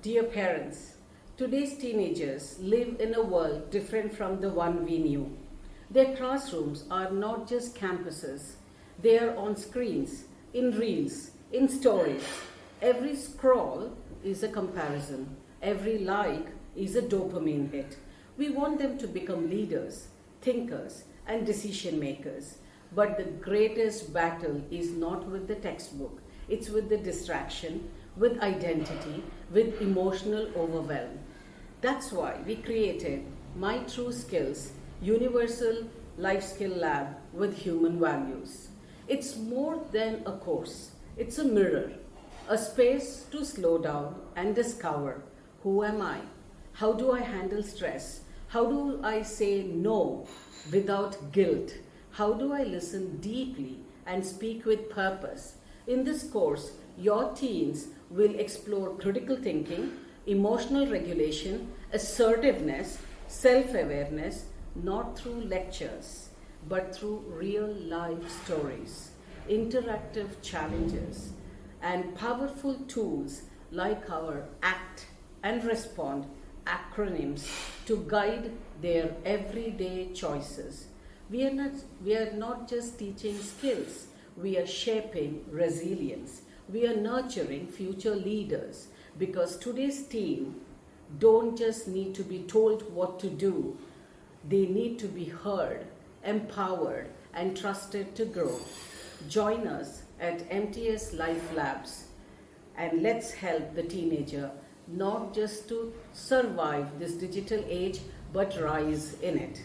Dear parents, today's teenagers live in a world different from the one we knew. Their classrooms are not just campuses, they are on screens, in reels, in stories. Every scroll is a comparison, every like is a dopamine hit. We want them to become leaders, thinkers, and decision makers. But the greatest battle is not with the textbook, it's with the distraction, with identity, with emotional overwhelm. That's why we created My True Skills Universal Life Skill Lab with human values. It's more than a course, it's a mirror, a space to slow down and discover who am I? How do I handle stress? How do I say no without guilt? How do I listen deeply and speak with purpose? In this course, your teens will explore critical thinking, emotional regulation, assertiveness, self-awareness, not through lectures, but through real life stories, interactive challenges, and powerful tools like our ACT and RESPOND acronyms to guide their everyday choices. We are not just teaching skills, we are shaping resilience. We are nurturing future leaders because today's teen don't just need to be told what to do, they need to be heard, empowered, and trusted to grow. Join us at MTS Life Labs and let's help the teenager not just to survive this digital age but rise in it.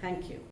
Thank you.